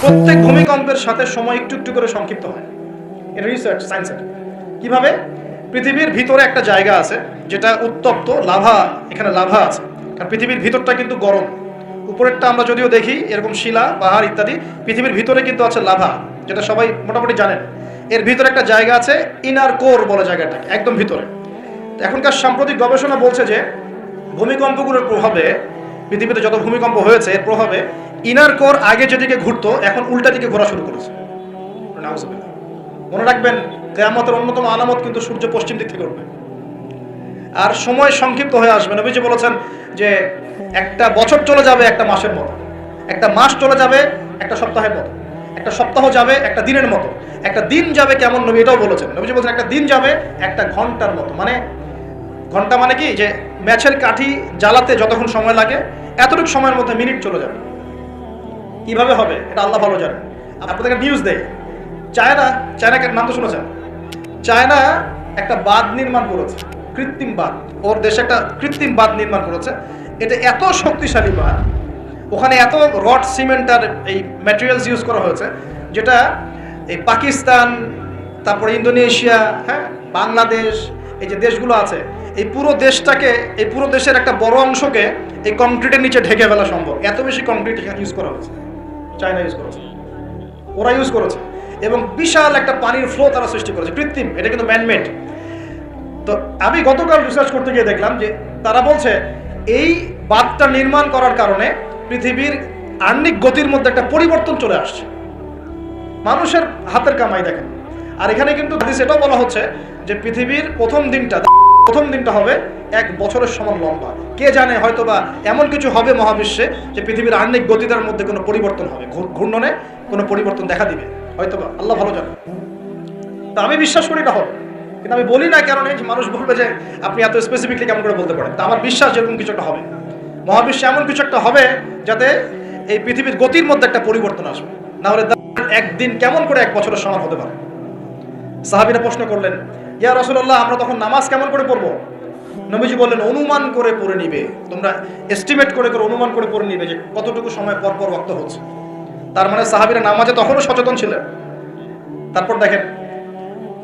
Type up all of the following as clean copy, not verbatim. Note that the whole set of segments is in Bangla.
প্রত্যেক ভূমিকম্পের সাথে সময় একটু একটু করে সংক্ষিপ্ত হয়। এটা রিসার্চ সায়েন্সের। কিভাবে? পৃথিবীর ভিতরে একটা জায়গা আছে যেটা উত্তপ্ত লাভা, এখানে লাভা আছে, কারণ পৃথিবীর ভিতরটা কিন্তু গরম। উপরেরটা আমরা যদিও দেখি এরকম শিলা, পাহাড় ইত্যাদি, পৃথিবীর ভিতরে কিন্তু আছে লাভা, যেটা সবাই মোটামুটি জানেন। এর ভিতরে একটা জায়গা আছে, ইনার কোর বলে জায়গাটাকে, একদম ভিতরে। এখনকার সাম্প্রতিক গবেষণা বলছে যে ভূমিকম্পগুলোর প্রভাবে, পৃথিবীতে যত ভূমিকম্প হয়েছে এর প্রভাবে ইনার কোর আগে যেদিকে ঘুরতো এখন উল্টা দিকে ঘোরা শুরু করেছে। মনে রাখবেন, কিয়ামতের অন্যতম আলামত কিন্তু সূর্য পশ্চিম দিক থেকে উঠবে আর সময় সংক্ষিপ্ত হয়ে আসবে। নবীজি বলেছেন যে একটা বছর চলে যাবে একটা মাসের মতো, একটা মাস চলে যাবে একটা সপ্তাহের মতো, একটা সপ্তাহ যাবে একটা দিনের মতো, একটা দিন যাবে কেমন, নবী এটাও বলেছেন। নবীজি বলেছেন একটা দিন যাবে একটা ঘন্টার মতো। মানে ঘন্টা মানে কি, যে ম্যাচের কাঠি জ্বালাতে যতক্ষণ সময় লাগে এতটুকু সময়ের মধ্যে মিনিট চলে যাবে। কিভাবে হবে এটা আল্লাহ ভালো জানে। আপনাদেরকে নিউজ দেয়, চায়নাকে নাম তো শুনেছেন? চায়না একটা বাঁধ নির্মাণ করেছে, কৃত্রিম বাঁধ। ওর দেশে একটা কৃত্রিম বাঁধ নির্মাণ করেছে। এটা এত শক্তিশালী বাঁধ, ওখানে এত রড সিমেন্ট আর এই ম্যাটেরিয়ালস ইউজ করা হয়েছে, যেটা এই পাকিস্তান, তারপরে ইন্দোনেশিয়া, হ্যাঁ, বাংলাদেশ, এই যে দেশগুলো আছে, এই পুরো দেশটাকে, এই পুরো দেশের একটা বড় অংশকে এই কংক্রিটের নিচে ঢেকে ফেলা সম্ভব। এত বেশি কংক্রিট এখানে ইউজ করা হয়েছে, চায়না ইউজ করেছে, ওরা ইউজ করেছে। এবং বিশাল একটা পানির ফ্লো তারা সৃষ্টি করেছে, কৃত্রিম, এটা কিন্তু ম্যানমেড। তো আমি গতকাল রিসার্চ করতে গিয়ে দেখলাম যে তারা বলছে এই বাঁধটা নির্মাণ করার কারণে পৃথিবীর আহ্নিক গতির মধ্যে একটা পরিবর্তন চলে আসছে। মানুষের হাতের কামাই দেখেন। আর এখানে কিন্তু এটাও বলা হচ্ছে যে পৃথিবীর প্রথম দিনটা হবে এক বছরের সমান লম্বা। কে জানে, হয়তোবা এমন কিছু হবে মহাবিশ্বে যে পৃথিবীর আহ্নিক গতিটার মধ্যে কোনো পরিবর্তন হবে, ঘূর্ণনে কোনো পরিবর্তন দেখা দিবে, হয়তোবা, আল্লাহ ভালো জানে। তা আমি বিশ্বাস করি এটা হবে, কিন্তু আমি বলি না কারণে যে মানুষ বলবে যে আপনি এত স্পেসিফিকলি কেমন করে বলতে পারেন। তা আমার বিশ্বাস যেরকম কিছু একটা হবে, মহাবিশ্বে এমন কিছু একটা হবে যাতে এই পৃথিবীর গতির মধ্যে একটা পরিবর্তন আসবে। না হলে একদিন কেমন করে এক বছরের সমান হতে পারে? সাহাবীরা প্রশ্ন করলেন, ইয়া রাসূলুল্লাহ, আমরা তখন নামাজ কেমন করে পড়বো? নবীজি বললেন, অনুমান করে পড়ে নিবে, তোমরা এস্টিমেট করে অনুমান করে পড়ে নিবে যে কতটুকু সময় পর পর ওয়াক্ত হচ্ছে। তার মানে সাহাবীরা নামাজে তখনও সচেতন ছিলেন। তারপর দেখেন,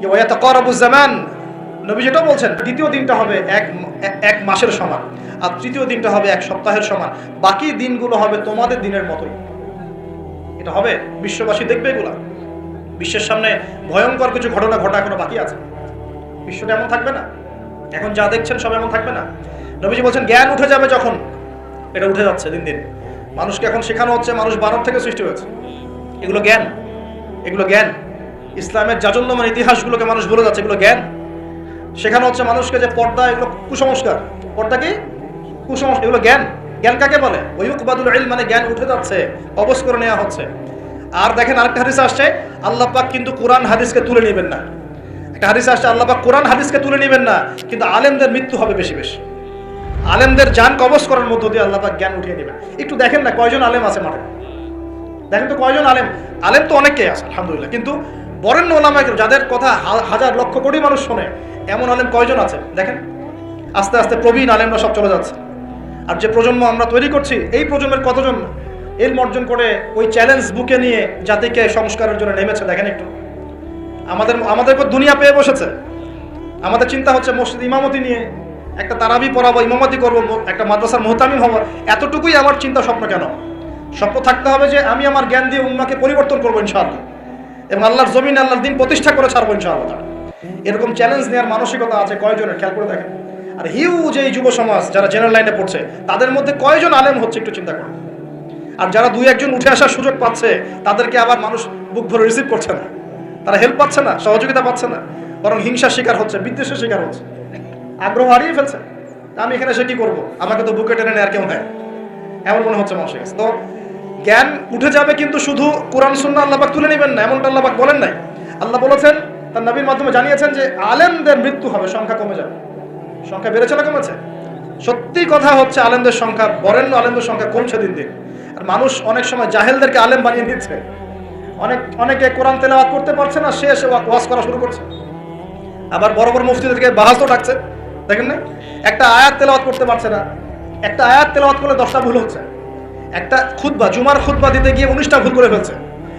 ওয়ায়াতাকারাবু জামান, নবী যেটা বলছেন, দ্বিতীয় দিনটা হবে এক মাসের সমান, আর তৃতীয় দিনটা হবে এক সপ্তাহের সমান, বাকি দিনগুলো হবে তোমাদের দিনের মতোই। এটা হবে, বিশ্ববাসী দেখবে এগুলা। বিশ্বের সামনে ভয়ঙ্কর কিছু ঘটনা ঘটা এখনো বাকি আছে। বিশ্বটা এমন থাকবে না, এখন যা দেখছেন সব এমন থাকবে না। নবীজি বলছেন জ্ঞান উঠে যাবে যখন, এটা উঠে যাচ্ছে দিন দিন। মানুষকে এখন শেখানো হচ্ছে মানুষ বানর থেকে সৃষ্টি হয়েছে। এগুলো জ্ঞান। ইসলামের জাজল্যমান ইতিহাসগুলোকে মানুষ ভুলে যাচ্ছে, এগুলো জ্ঞান। শেখানো হচ্ছে মানুষকে যে পর্দা এগুলো কুসংস্কার, পর্দা কি কুসংস্কার, এগুলো জ্ঞান। জ্ঞান কাকে বলে? ওয়ুকবাদুল ইলম, মানে জ্ঞান উঠে যাচ্ছে, অবশ করে নেওয়া হচ্ছে। আর দেখেন আরেকটা হাদিস আসছে, আল্লাহ পাক কিন্তু কোরআন হাদিসকে তুলে নেবেন না। একটা হাদিস আসছে, আল্লাহ পাক কোরআন হাদিসকে তুলে নেবেন না, কিন্তু আলেমদের মৃত্যু হবে বেশি বেশি। আলেমদের জান কবজ করার মধ্য দিয়ে আল্লাহ পাক জ্ঞান উঠিয়ে নেবেন। একটু দেখেন না কয়জন আলেম আছে মাঠে, দেখেন তো কয়জন আলেম। আলেম তো অনেকেই আছে আলহামদুলিল্লাহ, কিন্তু বরেণ্য ওলামা যাদের কথা হাজার লক্ষ কোটি মানুষ শোনে, এমন আলেম কয়জন আছে দেখেন। আস্তে আস্তে প্রবীণ আলেমরা সব চলে যাচ্ছে। আর যে প্রজন্ম আমরা তৈরি করছি, এই প্রজন্মের কতজন এলম অর্জন করে ওই চ্যালেঞ্জ বুকে নিয়ে জাতিকে সংস্কারের জন্য নেমেছে দেখেন একটু। আমাদের দুনিয়া পেয়ে বসেছে। আমাদের চিন্তা হচ্ছে মসজিদ ইমামতি নিয়ে একটা তারাবি পড়াবো, ইমামতি করবো, একটা মাদ্রাসার মুহতামিম হবো, এতটুকুই আমার চিন্তা স্বপ্ন। কেন? স্বপ্ন থাকতে হবে যে আমি আমার জ্ঞান দিয়ে উম্মাকে পরিবর্তন করবো ইনশাআল্লাহ, এবং আল্লাহর জমিনে আল্লাহর দিন প্রতিষ্ঠা করে ছাড়বো ইনশাআল্লাহ। এরকম চ্যালেঞ্জ নেওয়ার মানসিকতা আছে কয়জনের, খেয়াল করে দেখেন। আর হিউজ এই যুব সমাজ যারা জেনারেল লাইনে পড়ছে, তাদের মধ্যে কয়জন আলেম হচ্ছে একটু চিন্তা করুন। আর যারা দুই একজন উঠে আসার সুযোগ পাচ্ছে, তাদেরকে আবার মানুষ বুক ভরে রিসিভ করছে না, তারা হেল্প পাচ্ছে না, সহযোগিতা পাচ্ছে না, বরং হিংসার শিকার হচ্ছে, বিদ্বেষের শিকার হচ্ছে, আগ্রহ হারিয়ে ফেলছে। আমি এখানে এসে কি করবো, আমাকে তো বুকে টেনে নেয় আর কেউ নেয়, এমন মনে হচ্ছে মানুষের কাছে। তো জ্ঞান উঠে যাবে, কিন্তু শুধু কোরআন সুন্নাহ আল্লাহ পাক তুলে নেবেন না, এমনটা আল্লাহ পাক বলেন নাই। আল্লাহ বলেছেন, তার নবীর মাধ্যমে জানিয়েছেন যে আলেমদের মৃত্যু হবে, সংখ্যা কমে যাবে। সংখ্যা বেড়েছে না কমেছে? সত্যি কথা হচ্ছে আলেমদের সংখ্যা, বরেণ্য আলেমদের সংখ্যা কমছে দিন দিন। আর মানুষ অনেক সময় জাহেলদেরকে আলেম বানিয়ে দিচ্ছে। অনেকে কোরআন তেলাওয়াত করতে পারছে না, সে এসে ওয়াজ করা শুরু করছে। আবার বড় বড় মুফতিদেরকে বাহাস ডাকছে, দেখেন না? একটা আয়াত তেলাওয়াত করতে পারছে না, একটা আয়াত তেলাওয়াত করলে 10টা ভুল হচ্ছে। একটা খুতবা, জুমার খুতবা দিতে গিয়ে 19টা ভুল করে ফেলছে।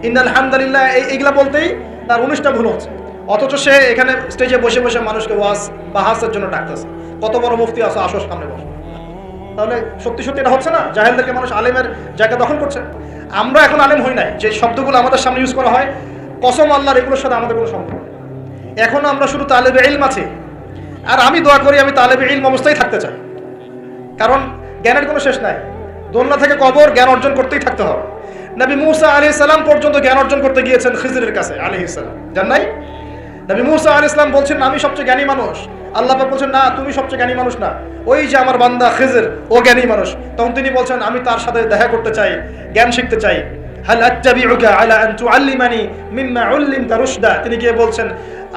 ইন্নাল হামদুলিল্লাহ এইগুলা বলতেই তার 19টা ভুল হচ্ছে, অথচ সে এখানে স্টেজে বসে বসে মানুষকে ওয়াজ বাহাসের জন্য ডাকতেছে। কত বড় মুফতি আছে, আসো সামনে বসো। তাহলে সত্যি সত্যি এটা হচ্ছে না? জাহেলদেরকে মানুষ আলেমের জায়গা দখল করছে। আমরা এখন আলেম হই নাই, যে শব্দগুলো আমাদের সামনে ইউজ করা হয় কসম আল্লাহর, এগুলোর সাথে আমাদের কোনো সম্পর্ক নেই। এখনো আমরা শুধু তালেবে ইলম আছি। আর আমি দোয়া করি আমি তালেবে ইলম অবস্থায় থাকতে চাই, কারণ জ্ঞানের কোনো শেষ নাই। দোলনা থেকে কবর, জ্ঞান অর্জন করতেই থাকতে হবে। নবী মুসা আলাইহিস সালাম পর্যন্ত জ্ঞান অর্জন করতে গিয়েছেন খিজরের কাছে আলাইহিস সালাম, জান নাই? নবী মুসা আলাইহিস সালাম বলছেন আমি সবচেয়ে জ্ঞানী মানুষ, আল্লাহ পাক বলছেন না তুমি সবচেয়ে জ্ঞানী মানুষ না, ওই যে আমার বান্দা খিজর ও জ্ঞানী মানুষ। তখন তিনি বলছেন আমি তার সাথে দেখা করতে চাই, জ্ঞান শিখতে চাই। হাল আত্তাবিউকা আলা আন তুআল্লিমানি মিম্মা উল্লিমতা রুশদা, তিনি গিয়ে বলছেন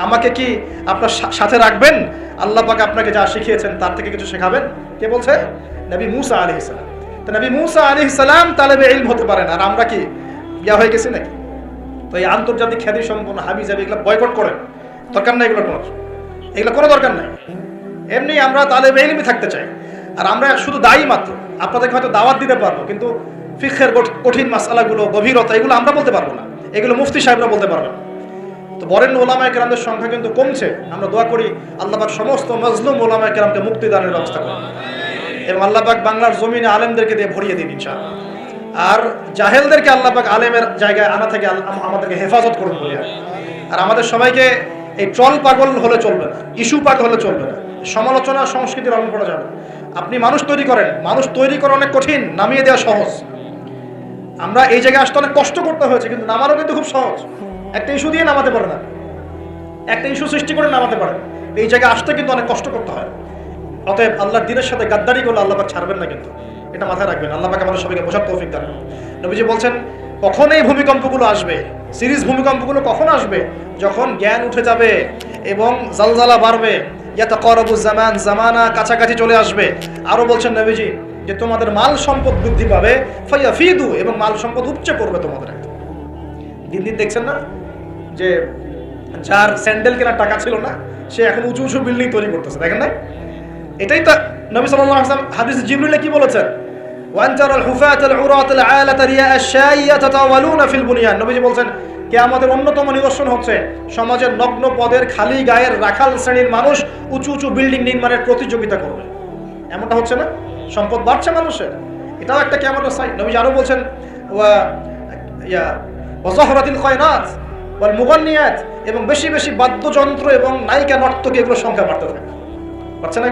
আমাকে কি আপনার সাথে রাখবেন, আল্লাহ পাক আপনাকে যা শিখিয়েছেন তার থেকে কিছু শেখাবেন? কে বলছে? নবী মুসা আলাইহিস সালাম। তো নবী মুসা আলাইহিস সালাম তালেবে ইলম হতে পারেন, আর আমরা কি ইয়া হয়ে গেছি নাকি? তো এই আন্তর্জাতিক খ্যাতি সম্পন্ন হাবি জাবি এগুলো বয়কট করেন, দরকার নাই এগুলো কোনো দরকার নাই। এমনি আমরা তালেবে ইলমই থাকতে চাই। আর আমরা শুধু দায়ী মাত্র, আপনাদেরকে হয়তো দাওয়াত দিতে পারবো, কিন্তু ফিকহের কঠিন মাসআলাগুলো, গভীরতা, এগুলো আমরা বলতে পারবো না, এগুলো মুফতি সাহেবরা বলতে পারবেন। তো বরেণ্য ওলামায়ে কেরামদের সংখ্যা কিন্তু কমছে। আমরা দোয়া করি আল্লাহ পাক সমস্ত মাজলুম ওলামায়ে কেরামকে মুক্তি দানের ব্যবস্থা করেন, এবং আল্লাহ পাক বাংলার জমিনে আলেমদেরকে দিয়ে ভরিয়ে দিন ইনশাআল্লাহ। আর জাহেলদেরকে আল্লাহ পাক আলেমের জায়গায় আনা থেকে আমাদেরকে হেফাজত করুন বলে। আর আমাদের সবাইকে এই ট্রল পাগল হলে চলবে না, ইস্যু পাগল হলে চলবে না, সমালোচনা সংস্কৃতির রং করা যাবে। আপনি মানুষ তৈরি করেন, মানুষ তৈরি করা অনেক কঠিন, নামিয়ে দেওয়া সহজ। আমরা এই জায়গায় আসতে অনেক কষ্ট করতে হয়েছে, কিন্তু নামানো কিন্তু খুব সহজ। একটা ইস্যু দিয়ে নামাতে পারে না, একটা ইস্যু সৃষ্টি করে নামাতে পারে। এই জায়গায় আসতে কিন্তু অনেক কষ্ট করতে হয়। অতএব আল্লাহর দ্বীনের সাথে গাদ্দারি করলে আল্লাহ পাক ছাড়বেন না, কিন্তু এটা মাথায় রাখবেন। আল্লাহ পাক আমাদের সবাইকে বোঝার তৌফিক দান করুন। নবীজি বলছেন কখন এই ভূমিকম্পগুলো আসবে, সিরিজ ভূমিকম্পগুলো কখন আসবে? যখন জ্ঞান উঠে যাবে এবং জালজালা বাড়বে, ইয়াতাকারাবু জামান, জামানা কাছাকাছি চলে আসবে। আরো বলছেন নবীজি যে তোমাদের মাল সম্পদ বৃদ্ধি পাবে, ফায়াফিদু, এবং মাল সম্পদ উপচে পড়বে তোমাদের। দিন দিন দেখছেন না যে যার স্যান্ডেল কেনার টাকা ছিল না সে এখন উঁচু উঁচু বিল্ডিং তৈরি করতেছে, দেখেন না? এটাই তো নবী সাল্লাল্লাহু আলাইহি ওয়াসাল্লাম হাদিস জিবরিলে কি বলেছেন? ওয়ান তারাল হুফাতাল উরাতাল আলাতা রিয়া আশ-শাইয়া তাতাওয়ালুনা ফিল বুনিয়ান। নবীজি বলেন কিয়ামতের অন্যতম নিদর্শন হচ্ছে সমাজের নগ্ন পদের খালি গায়ের রাখাল শ্রেণীর মানুষ উঁচু উঁচু বিল্ডিং নির্মাণের প্রতিযোগিতা করবে। এমনটা হচ্ছে না? সম্পদ বাড়ছে মানুষের, এটাও একটা কিয়ামতের সাইন। নবীজি আরো বলেন ওয়াজাহরাতিল খায়নাত ওয়াল মুগান্নিয়াত, এবং বেশি বেশি বাদ্যযন্ত্র এবং নায়িকা নর্তকী এগুলোর সংখ্যা বাড়তে থাকবে। বাড়ছে না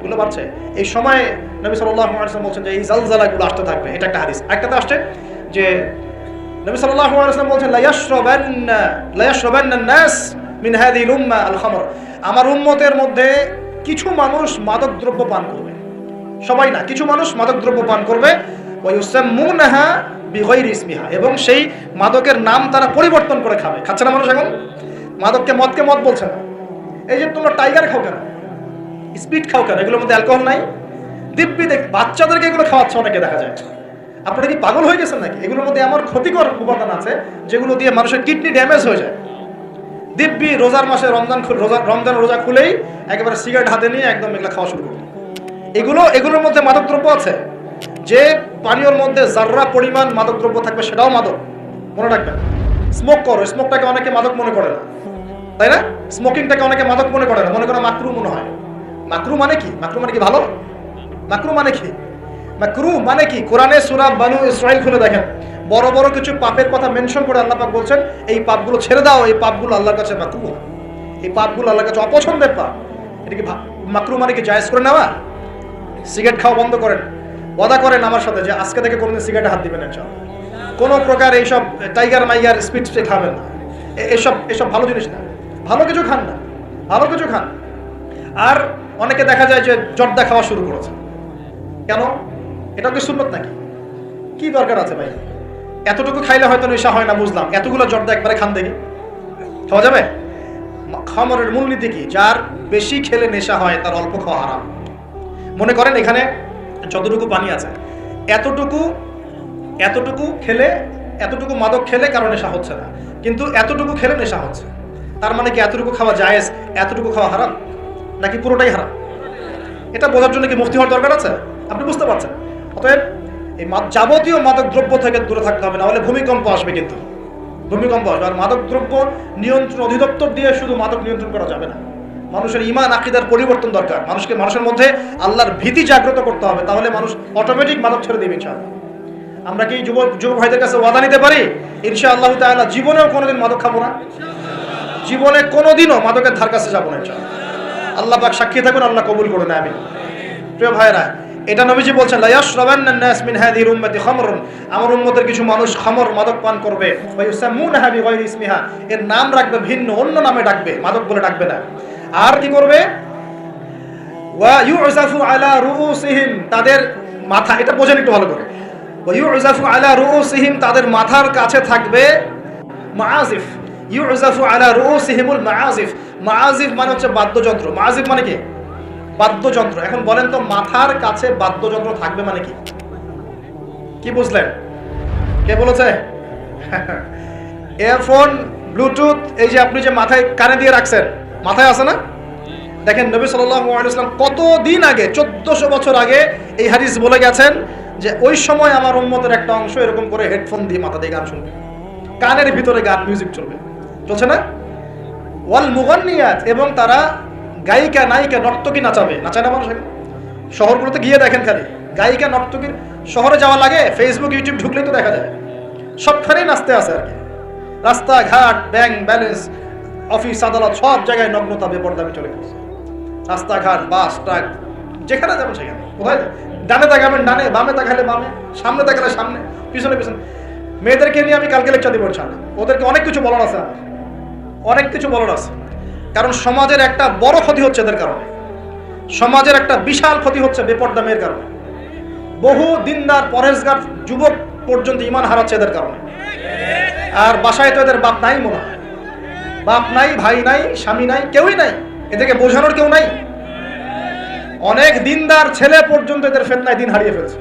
এগুলো বাড়ছে। এই সময়ে নবী সাল্লাল্লাহু আলাইহি ওয়াসাল্লাম বলছেন যে এই জালজালাগুলো আসতে থাকবে। এটা একটা হাদিস। একটাতে আসছে যে নবী সাল্লাল্লাহু আলাইহি ওয়াসাল্লাম বলছেন লা ইয়াশরাবান্না নাস মিন হাযিহিল উম্মাহ আল খামর, আমার উম্মতের মধ্যে কিছু মানুষ মাদকদ্রব্য পান করবে, সবাই না, কিছু মানুষ মাদকদ্রব্য পান করবে। ওয়া ইউসাম্মুনাহা বিগাইরি ইসমিহা, এবং সেই মাদকের নাম তারা পরিবর্তন করে খাবে। খাচ্ছে না মানুষ এখন? মদকে মদ বলছে না। এই যে তোমরা টাইগার খাও কেন, স্পিড খাও কেন, এগুলোর মধ্যে অ্যালকোহল নাই? দিব্যি বাচ্চাদেরকে এগুলো খাওয়াচ্ছে অনেকে, দেখা যায়। আপনারা কি পাগল হয়ে গেছেন নাকি? এগুলোর মধ্যে এমন ক্ষতিকর উপাদান আছে যেগুলো দিয়ে মানুষের কিডনি ড্যামেজ হয়ে যায়। দিব্যি রোজার মাসে রমজান রোজা খুলেই একেবারে সিগারেট হাতে নিয়ে একদম এগুলো খাওয়া শুরু করবে। এগুলোর মধ্যে মাদকদ্রব্য আছে। যে পানীয়র মধ্যে যাররা পরিমাণ মাদকদ্রব্য থাকবে সেটাও মাদক, মনে রাখবেন। স্মোক করো, স্মোকটাকে অনেকে মাদক মনে করে না, তাই না? স্মোকিংটাকে অনেকে মাদক মনে করে না, মনে করে মাকরু মনে হয়। মাকরু মানে কি? মাকরু মানে কি ভালো? মাকরু মানে কি? মাকরু মানে কি? কোরআনে সূরা বানু ইসরাইল খুলে দেখেন, বড় বড় কিছু পাপের কথা মেনশন করে আল্লাহ পাক বলছেন এই পাপগুলো ছেড়ে দাও, এই পাপগুলো আল্লাহর কাছে মাকরু, এই পাপগুলো আল্লাহর কাছে অপছন্দের পাপ। এটা কি মাকরু মানে কি জায়েজ করে নেওয়া? সিগারেট খাওয়া বন্ধ করেন, ওয়াদা করেন আমার সাথে যে আজকে থেকে কোনোদিন সিগারেটে হাত দিবেন ইনশাআল্লাহ। কোনো প্রকার এইসব টাইগার মাইগার স্পিড খাবেন না, এসব ভালো জিনিস না। ভালো কিছু খান না, ভালো কিছু খান। আর অনেকে দেখা যায় যে জর্দা খাওয়া শুরু করেছে। কেন? এটা কি সুন্নত নাকি? কি দরকার আছে ভাই? এতটুকু খাইলে হয়তো নেশা হয় না, বুঝলাম। এতগুলো জর্দা একবারে খান দেখি, খাওয়া যাবে? খামরের মূলনীতি কি? যার বেশি খেলে নেশা হয় তার অল্প খাওয়া হারাম। মনে করেন এখানে যতটুকু পানি আছে, এতটুকু খেলে, এতটুকু মাদক খেলে কারো নেশা হচ্ছে না, কিন্তু এতটুকু খেলে নেশা হচ্ছে। তার মানে কি এতটুকু খাওয়া জায়েজ, এতটুকু খাওয়া হারাম, নাকি পুরোটাই হারাম? এটা বোঝার জন্য কি মুফতি হওয়ার দরকার আছে? আপনি বুঝতে পারছেন? অতএব এই যাবতীয় মাদক দ্রব্য থেকে দূরে থাকতে হবে, না হলে ভূমিকম্প আসবে। কিন্তু ভূমিকম্প আসবে। আর মাদকদ্রব্য নিয়ন্ত্রণ অধিদপ্তর দিয়ে শুধু মাদক নিয়ন্ত্রণ করা যাবে না, মানুষের ঈমান আকীদার পরিবর্তন দরকার। মানুষের মধ্যে আল্লাহর ভীতি জাগ্রত করতে হবে, তাহলে মানুষ অটোমেটিক মাদক ছেড়ে দেবে ইনশাআল্লাহ। আমরা কি যুবক ভাইদের কাছে ওয়াদা নিতে পারি ইনশাআল্লাহ তাআলা জীবনেও কোনোদিন মাদক খাবো না, জীবনে কোনোদিনও মাদকের ধার কাছে যাবো না ইনশাআল্লাহ। আল্লাহ পাক সাক্ষী থাকুন, আল্লাহ কবুল করুন, আমিন। প্রিয় ভাইরা, এটা নবীজি বলছেন লা ইয়াশরাবান্নান নাস মিন হাযিহিল উম্মতি খামরুন, আমার উম্মতের কিছু মানুষ খামর মাদক পান করবে, ওয়া ইউসাম্মুনাহা বিগাইরি ইসমিহা, এর নাম রাখবে ভিন্ন, অন্য নামে ডাকবে, মাদক বলে ডাকবে না। আর কি করবে? ওয়া ইউযাফু আলা রুউসিহিম, তাদের মাথা, এটা বোঝেন একটু ভালো করে, ওয়া ইউযাফু আলা রুউসিহিম, তাদের মাথার কাছে থাকবে মাআজিফ। ইউযাফু আলা রুউসিহিমুল মাআজিফ, মাআজিফ মানে হচ্ছে বাদ্যযন্ত্র। মাআজিফ মানে কি? বাদ্যযন্ত্র। এখন বলেন তো মাথার কাছে বাদ্যযন্ত্র থাকবে মানে কি? কি বুঝলেন? কে বলেছে? এয়ারফোন, ব্লুটুথ, এই যে আপনি যে মাথায় কানে দিয়ে রাখছেন, মাথায় আছে না? দেখেন নবী সাল্লাল্লাহু আলাইহি ওয়াসাল্লাম কতদিন আগে, 1400 বছর আগে এই হাদিস বলে গেছেন যে ওই সময় আমার উম্মতের একটা অংশ এরকম করে হেডফোন দিয়ে মাথা দিয়ে গান শুনবে, কানের ভিতরে গান মিউজিক চলবে, চলছে না? ওয়াল মুগান্নিয়াত, এবং তারা গায়িকা নায়িকা নর্তকী নাচাবে, নাচায় না মানুষ? শহরগুলোতে গিয়ে দেখেন খালি গায়িকা নর্তকীর, শহরে যাওয়া লাগে, ফেসবুক ইউটিউব ঢুকলেই তো দেখা যায়, সবখানেই নাচতে আছে আর কি। রাস্তাঘাট, ব্যাংক ব্যালেন্স, অফিস আদালত, সব জায়গায় নগ্নতা বেপরদামি চলে গেছে। রাস্তাঘাট, বাস, ট্রাক, যেখানে যাবেন সেখানে। কোথায় ডানে তাকাবেন ডানে, বামে তাকালে বামে, সামনে তাকালে সামনে, পিছনে পিছনে। মেয়েদেরকে নিয়ে আমি কালকে লেকচার দিব ইনশাআল্লাহ, ওদেরকে অনেক কিছু বলার আছে, অনেক কিছু বলার আছে। কারণ সমাজের একটা বড় ক্ষতি হচ্ছে এদের কারণে, সমাজের একটা বিশাল ক্ষতি হচ্ছে বেপরদা মেয়ের কারণে। বহু দিনদার পরেশগার যুবক পর্যন্ত ঈমান হারাচ্ছে এদের কারণে। আর বাসায় তো এদের বাপ নাই, মনে হয় বাপ নাই, ভাই নাই, স্বামী নাই, কেউই নাই, এদেরকে বোঝানোর কেউ নাই। অনেক দিনদার ছেলে পর্যন্ত এদের ফিতনায় দিন হারিয়ে ফেলছে।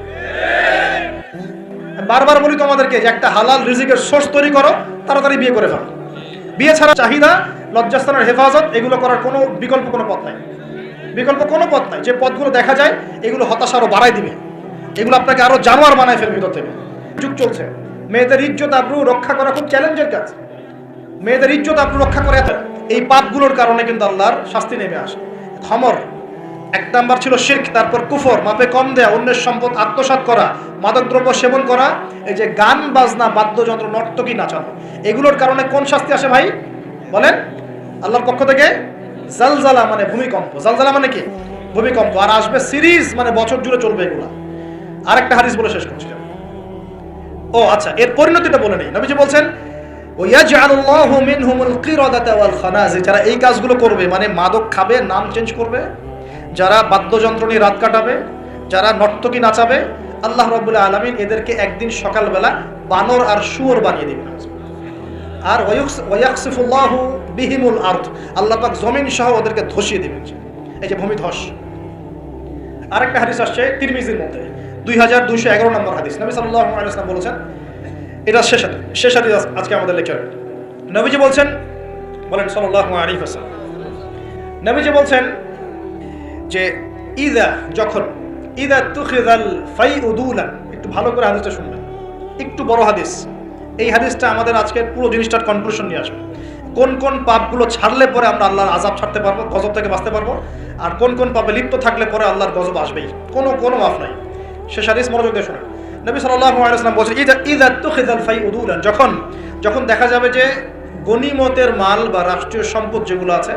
বারবার বলি তোমাদেরকে যে একটা হালাল রিজিকের সোর্স তৈরি করো, তাড়াতাড়ি বিয়ে করে ফেলো। বিয়ে ছাড়া চাহিদা, লজ্জাস্থানের হেফাজত, এগুলো করার কোনো বিকল্প কোনো পথ নাই, বিকল্প কোনো পথ নাই। যে পথগুলো দেখা যায় এগুলো হতাশা আরো বাড়াই দিবে, এগুলো আপনাকে আরো জানোয়ার বানায় ফেলবে ভিতর থেকে। যুগ চলছে, মেয়েদের ইজ্জত আবরু রক্ষা করা খুব চ্যালেঞ্জের কাজ। মেয়েদের ইজ্জত আবরু রক্ষা করে এই পাপগুলোর কারণে কিন্তু আল্লাহর শাস্তি নেমে আসে। খমর এক নাম্বার ছিল শিরক, তারপর কুফর, মাপে কম দেয়া, অন্যের সম্পদ আত্মসাৎ করা, মাদকদ্রব্য সেবন করা, এই যে গান বাজনা, বাদ্যযন্ত্র, নর্তকী নাচানো, এগুলোর কারণে কোন শাস্তি আসে ভাই বলেন? আল্লাহর পক্ষ থেকে জালজালা মানে ভূমিকম্প। জালজালা মানে কি? ভূমিকম্প। আর আসবে সিরিজ, মানে বছর জুড়ে চলবে এগুলা। আরেকটা হাদিস বলে শেষ করছি। ও আচ্ছা, এর পরিণতিটা বলে নেই। নবীজি বলছেন ওয়াজআলুল্লাহু মিনহুমুল কিরাদাতা ওয়াল খানাজির, যারা এই কাজগুলো করবে, মানে মাদক খাবে, নাম চেঞ্জ করবে, যারা বাদ্যযন্ত্র নিয়ে রাত কাটাবে, যারা নর্তকী নাচাবে, আল্লাহ রাব্বুল আলামিন এদেরকে একদিন সকালবেলা বানর আর শুয়োর বানিয়ে দিবেন। আর ওয়ায়াখসিফুল্লাহু বিহিমুল আরদ, আল্লাহ পাক জমিন সহ ওদেরকে ধসিয়ে দিবেন, এই যে ভূমিধস। আরেকটা হাদিস আসছে তিরমিজির মধ্যে, 2211 নম্বর হাদিস। নবী সাল্লাল্লাহু আলাইহি ওয়াসাল্লাম বলেছেন, এটা শেষ হাদিস আজকে আমাদের লেকচারে। নবীজি বলছেন, বলেন সাল্লাল্লাহু আলাইহি ওয়াসাল্লাম, নবীজি বলছেন যে যখন তুখিযাল ফাইউদুলান, একটু ভালো করে হাদিসটা শুনবেন, একটু বড় হাদিস। এই হাদিসটা আমাদের আজকের পুরো জিনিসটার কনক্লুশন নিয়ে আসবে। কোন কোন পাপগুলো ছাড়লে পরে আমরা আল্লাহর আযাব ছাড়তে পারবো, গজব থেকে বাঁচতে পারবো, আর কোন কোন পাপে লিপ্ত থাকলে পরে আল্লাহর গজব আসবেই, কোনো মাফ নাই। শেষ হাদিস মনোযোগ দিয়ে শুনুন। নবী সাল্লাল্লাহু আলাইহি ওয়াসাল্লাম বলেছেন তুখিযাল ফাইউদুলান, যখন দেখা যাবে যে গনিমতের মাল বা রাষ্ট্রীয় সম্পদ যেগুলো আছে,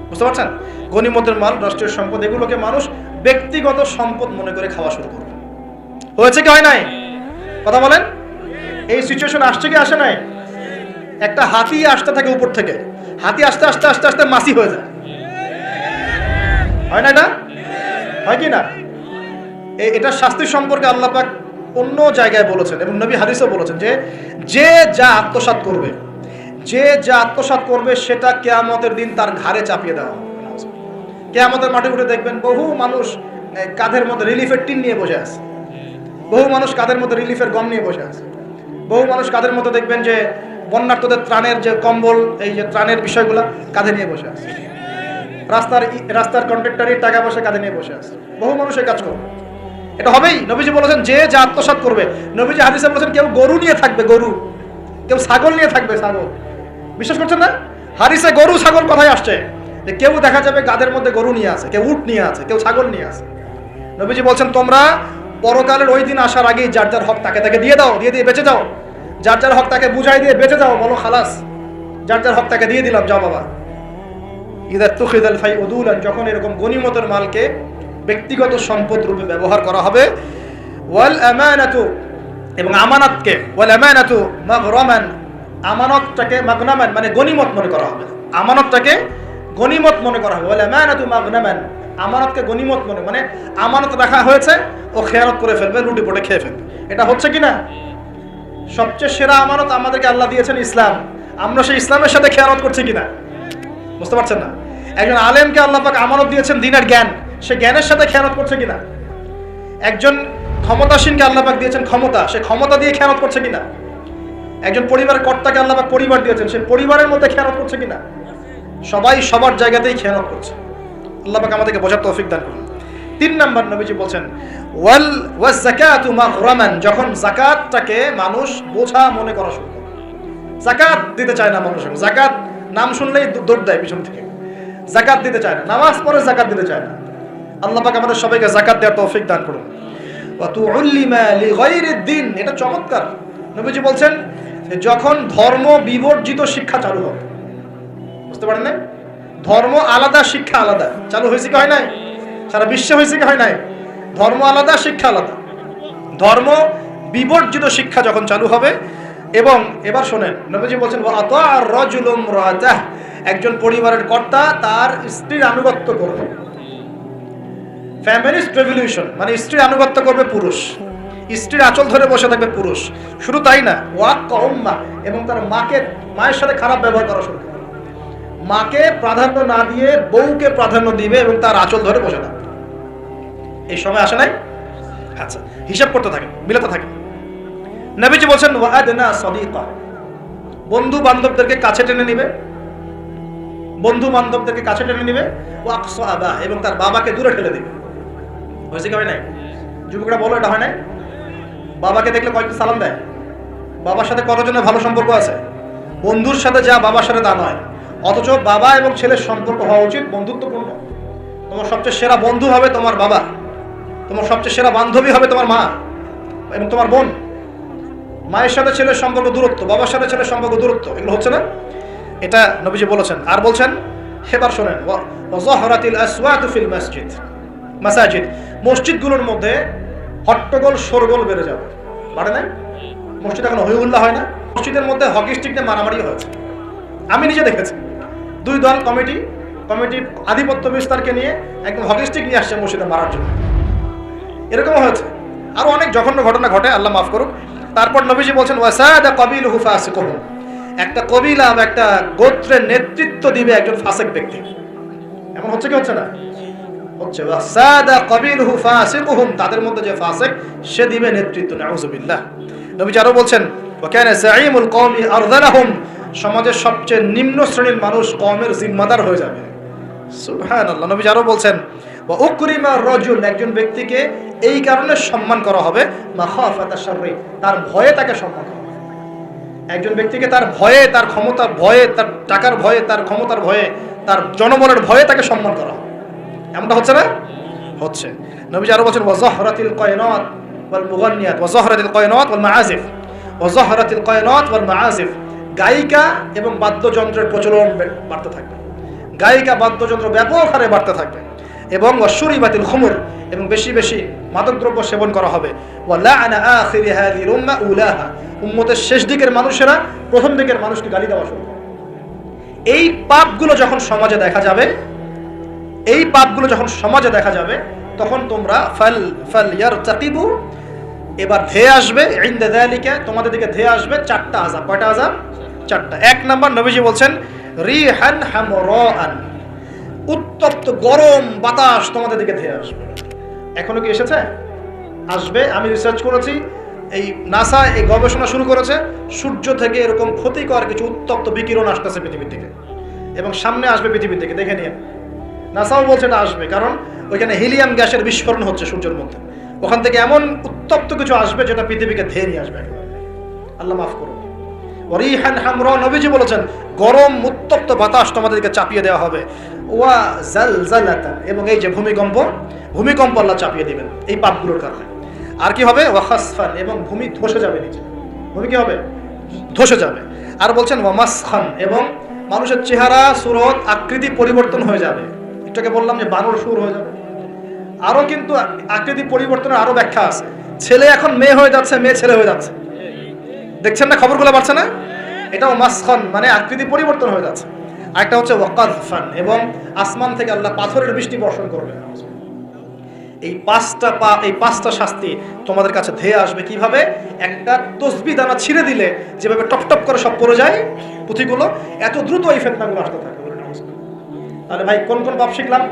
বুঝতে পারছেন, গনিমতের মাল, রাষ্ট্রীয় সম্পদ, এগুলোকে মানুষ ব্যক্তিগত সম্পদ মনে করে খাওয়া শুরু করবে। হয়েছে কি হয় নাই? কথা বলেন। এই সিচুয়েশন আসছে কি আসে নাই? একটা হাতি আসতে থাকে উপর থেকে, হাতি আস্তে আস্তে আস্তে আস্তে মাছি হয়ে যায়, হয় না? এটা হয় কি না? এটার শাস্তি সম্পর্কে আল্লাহ পাক অন্য জায়গায় বলেছেন, এবং নবী হাদিসও বলেছেন যে যা আত্মসাৎ করবে সেটা কিয়ামতের দিন তার ঘাড়ে চাপিয়ে দেওয়া হবে। কিয়ামতের মাঠে উঠে দেখবেন বহু মানুষ কাঁধের মধ্যে রিলিফের টিন নিয়ে বসে আছে, বহু মানুষ কাঁধের মধ্যে রিলিফের গম নিয়ে বসে আছে, বহু মানুষ কাঁধের মধ্যে দেখবেন যে বন্যার্তদের ত্রাণের যে কম্বল, এই যে ত্রাণের বিষয়গুলো কাঁধে নিয়ে বসে আছে, রাস্তার কন্ট্রাক্টরের টাকা পয়সা কাঁধে নিয়ে বসে আছে, বহু মানুষ এই কাজ করবে। এটা হবেই। নবীজি বলেছেন যে যা আত্মসাৎ করবে। নবীজি হাদিসে বলেছেন কেউ গরু নিয়ে থাকবে, কেউ ছাগল নিয়ে থাকবে, ছাগল। বিশ্বাস করছেন না? হাদিসে গরু ছাগল কথাই আসছে, যে কেউ দেখা যাবে গাদের মধ্যে গরু নিয়ে আছে, কেউ উট নিয়ে আছে, কেউ ছাগল নিয়ে আছে। নবীজি বলছেন তোমরা পরকালের ওই দিন আসার আগেই যার যার হক তাকে তাকে দিয়ে দাও, দিয়ে বেঁচে যাও। যার যার হক তাকে বুঝাই দিয়ে বেঁচে যাও, বলো খালাস, যার যার হক তাকে দিয়ে দিলাম, যাও বাবা। ইদা তুখিদাল ফাইউদুলান, যখন এরকম গনিমতের মালকে ব্যক্তিগত সম্পদ রূপে ব্যবহার করা হবে, ওয়াল আমানাতু, এবং আমানতকে, ওয়াল আমানাতু মাগরামান, আমানতটাকে মাগনামান মানে গনিমত মনে করা হবে, আমানতটাকে গনিমত মনে করা হবে। ওয়াল আমানাতু মাগনামান, আমানতকে গনিমত মানে আমানত রাখা হয়েছে, ও খেয়ানত করে ফেলবে, লুটি পটে খেয়ে ফেলবে। এটা হচ্ছে কিনা? সবচেয়ে সেরা আমানত আমাদেরকে আল্লাহ দিয়েছেন ইসলাম, আমরা সেই ইসলামের সাথে খেয়ানত করছি কিনা? বুঝতে পারছেন না? একজন আলেমকে আল্লাহ পাক আমানত দিয়েছেন দ্বীনের জ্ঞান, সে জ্ঞানের সাথে খেয়ানত করছে কিনা? একজন ক্ষমতাসীনকে আল্লাহ পাক দিয়েছেন ক্ষমতা, সে ক্ষমতা দিয়ে খেয়ানত করছে কিনা? একজন পরিবারের কর্তাকে আল্লাহ পাক পরিবার দিয়েছেন, সে পরিবারের মধ্যে খেয়ানত করছে কিনা? সবাই সবার জায়গাতেই খেয়ানত করছে। আল্লাহ পাক আমাদেরকে বোঝার তৌফিক দান করুন। 3 নাম্বার নবীজি বলছেন ওয়াজ যাকাতু মাগরামান, যখন যাকাতটাকে মানুষ বোঝা মনে করা শুরু করে। যাকাত দিতে চায় না মানুষ, যাকাত নাম শুনলেই দৌড় দেয় পিছন থেকে, যাকাত দিতে চায় না, নামাজ পড়ে যাকাত দিতে চায় না। আল্লাহ পাক আমাদের সবাইকে যাকাত দেওয়ার তৌফিক দান করুন। ওয়া তুউল্লিমা লিগাইরিদ দ্বীন, এটা চমৎকার। নবীজি বলছেন যখন ধর্ম বিবর্জিত শিক্ষা চালু হবে, বুঝতে পারেন না? ধর্ম আলাদা, শিক্ষা আলাদা চালু হয়েছে কি হয় নাই? সারা বিশ্বে হয়েছে কি হয় নাই? ধর্ম আলাদা, শিক্ষা আলাদা। ধর্ম বিবর্জিত শিক্ষা যখন চালু হবে, এবং এবার শোনেন, নবীজি বলছেন ওয়া আতাআর রাজুলু ইমরাতাহ, একজন পরিবারের কর্তা তার স্ত্রীর আনুগত্য করবে। ফ্যামিলিস্ট রেভলিউশন মানে স্ত্রীর আনুগত্য করবে পুরুষ, স্ত্রীর আঁচল ধরে বসে থাকবে পুরুষ। শুধু তাই না, ওয়াক্কা উম্মা, এবং তার মায়ের সাথে খারাপ ব্যবহার করা শুরু করবে। মাকে প্রাধান্য না দিয়ে বউকে প্রাধান্য দিবে এবং তার আঁচল ধরে বসে থাকবে। এই সময় আসে নাই? আচ্ছা, হিসাব করতে থাকে, মিলাতে থাকে। নবীজি বলছেন ওয়াদনা সাদিকা, বন্ধু বান্ধবদেরকে কাছে টেনে নিবে, বন্ধু বান্ধবদেরকে কাছে টেনে নিবে। ওয়াকসা আবা, এবং তার বাবাকে দূরে ঠেলে দিবে। হয়েছে কি হয় নাই? যুবকরা বলো, এটা হয় নাই? বাবাকে দেখলে কয়েকটা সালাম দেয়, বাবার সাথে কতজনের ভালো সম্পর্ক আছে? বন্ধুর সাথে যা, বাবার সাথে তা নয়। অথচ বাবা এবং ছেলের সম্পর্ক হওয়া উচিত বন্ধুত্বপূর্ণ। তোমার সবচেয়ে সেরা বন্ধু হবে তোমার বাবা, তোমার সবচেয়ে সেরা বান্ধবী হবে তোমার মা এবং তোমার বোন। মায়ের সাথে ছেলের সম্পর্ক দূরত্ব, বাবার সাথে ছেলের সম্পর্ক দূরত্ব, এগুলো হচ্ছে না? এটা নবীজি বলেছেন। আর বলছেন, এবার শোনেন, ওয়াযাহরাতিল আসওয়াতু ফিল মাসাজিদ, মসজিদগুলোর মধ্যে হট্টগোল শোরগোল বেড়ে যাবে। বাড়ে নাই? মসজিদ এখন হইহুল্লাহ হয় না? মসজিদের মধ্যে হকি স্টিক নিয়ে মারামারি হয়েছে, আমি নিজে দেখেছি। 2 দল কমিটি আধিপত্য বিস্তারকে নিয়ে একদম হকি স্টিক নিয়ে আসছে মসজিদে মারার জন্য, এরকমও হয়েছে। আরো অনেক জঘন্য ঘটনা ঘটে, আল্লাহ মাফ করুক। তারপর নবীজি বলছেন ওয়াসাদা কাবিলুহু ফাসিকুহুম, একটা কবিলা বা একটা গোত্রের নেতৃত্ব দিবে একজন ফাসিক ব্যক্তি। এমন হচ্ছে কি হচ্ছে না? হচ্ছে। ওয়াসাদা কাবিলুহু ফাসিকুহুম, তাদের মধ্যে যে ফাসিক সে দিবে নেতৃত্ব। নাউযুবিল্লাহ। নবীজি আরো বলছেন ওয়া কানা যাঈমুল কওমি আরযালাহুম, সমাজের সবচেয়ে নিম্ন শ্রেণীর মানুষ কওমের জিম্মাদার হয়ে যাবে। সুবহানাল্লাহ। নবীজি আরো বলছেন ওয়া উকরিমা রাজুল, একজন ব্যক্তিকে এই কারণে সম্মান করা হবে মাখাফাতা শাররি, তার ভয়ে তাকে সম্মান করা হবে। একজন ব্যক্তিকে তার ভয়ে, তার ক্ষমতার ভয়ে, তার টাকার ভয়ে, তার ক্ষমতার ভয়ে, তার জনবলের ভয়ে তাকে সম্মান করা হবে। এমনটা হচ্ছে না? হচ্ছে। নবীজি আরো বলছেন ওয়াযাহরাতিল কায়নাত ওয়াল মুগান্নিয়াত, ওয়াযাহরাতিল কায়নাত ওয়াল মাআজিফ, ওয়াযাহরাতিল কায়নাত ওয়াল মাআজিফ, গায়িকা এবং বাদ্যযন্ত্রের প্রচলন বাড়তে থাকবে। গায়িকা বাদ্যযন্ত্র ব্যাপক হারে বাড়তে থাকবে। এবং ওয়াশুরিবাতিল খুমুর, এবং বেশি বেশি মাদকদ্রব্য সেবন করা হবে। ওয়া লাআনা আখিরি হাযিহিল উম্মাহ উলাহা, উম্মতের শেষ দিকের মানুষেরা প্রথম দিকের মানুষকে গালি দেওয়া শুরু করবে। এই পাপগুলো যখন সমাজে দেখা যাবে, এই পাপগুলো যখন সমাজে দেখা যাবে, তখন তোমরা ফালইয়ারতাকিবু, এবার ধেয়ে আসবে ইনদা যালিকা, তোমাদের দিকে ধেয়ে আসবে 4টা আযাব। কয়টা আযাব? 4টা। 1 নাম্বার নবীজি বলছেন রিহান হামরাআন, উত্তপ্ত গরম বাতাস তোমাদের দিকে ধেয়ে আসবে। এখনো কি এসেছে? আসবে। আমি রিসার্চ করেছি, এই নাসা এই গবেষণা শুরু করেছে, সূর্য থেকে এরকম ক্ষতিকর কিছু উত্তপ্ত বিকিরণ আসতেছে পৃথিবীর দিকে, এবং সামনে আসবে পৃথিবীর দিকে। দেখে নিন, নাসাও বলছে এটা আসবে, কারণ ওইখানে হিলিয়াম গ্যাসের বিস্ফোরণ হচ্ছে সূর্যের মধ্যে। ওখান থেকে এমন উত্তপ্ত কিছু আসবে যেটা পৃথিবীকে ধেয়ে নিয়ে আসবে। আল্লাহ মাফ করুন। ওয়ারিহান হামরা, নবীজি বলেছেন গরম উত্তপ্ত বাতাস তোমাদেরকে চাপিয়ে দেওয়া হবে। ওয়া জালজালাতান, এবং এই যে ভূমিকম্প, ভূমিকম্প আল্লাহ চাপিয়ে দিবেন এই পাপগুলোর কারণে। আর কি হবে? ওয়া খাসফান, এবং ভূমি ধসে যাবে নিচে, ভূমি কি হবে? ধসে যাবে। আর বলছেন ওয়া মাসখান, এবং মানুষের চেহারা সুরত আকৃতি পরিবর্তন হয়ে যাবে। এটাকে বললাম যে বানর সুর হয়ে যাবে। আরো কিন্তু আকৃতি পরিবর্তনের আরো ব্যাখ্যা আছে। ছেলে এখন মেয়ে হয়ে যাচ্ছে, মেয়ে ছেলে হয়ে যাচ্ছে, দেখছেন না খবরগুলো বাড়ছে না? এটাও মাসখান, মানে আকৃতি পরিবর্তন হয়ে যাচ্ছে। আরেকটা হচ্ছে ওয়াকাযফান, এবং আসমান থেকে আল্লাহ পাথরের বৃষ্টি বর্ষণ করবে। এই পাঁচটা শাস্তি তোমাদের কাছে ধেয়ে আসবে। কিভাবে? একটা তসবিহ দানা ছিঁড়ে দিলে যেভাবে টপ টপ করে সব পড়ে যায় পুঁথিগুলো, এত দ্রুত এই ফিতনাগুলো আসতে থাকে। তাহলে ভাই কোন কোন পাপ শিখলাম?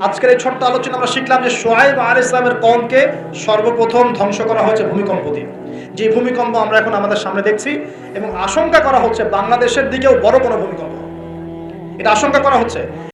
আজকের এই ছোট্ট আলোচনা আমরা শিখলাম যে শুআয়ব আলাইহিস সালামের কওমকে সর্বপ্রথম ধ্বংস করা হয়েছে ভূমিকম্প দিয়ে। যে ভূমিকম্প আমরা এখন আমাদের সামনে দেখছি, এবং আশঙ্কা করা হচ্ছে বাংলাদেশের দিকেও বড় কোনো ভূমিকম্প, এটা আশঙ্কা করা হচ্ছে।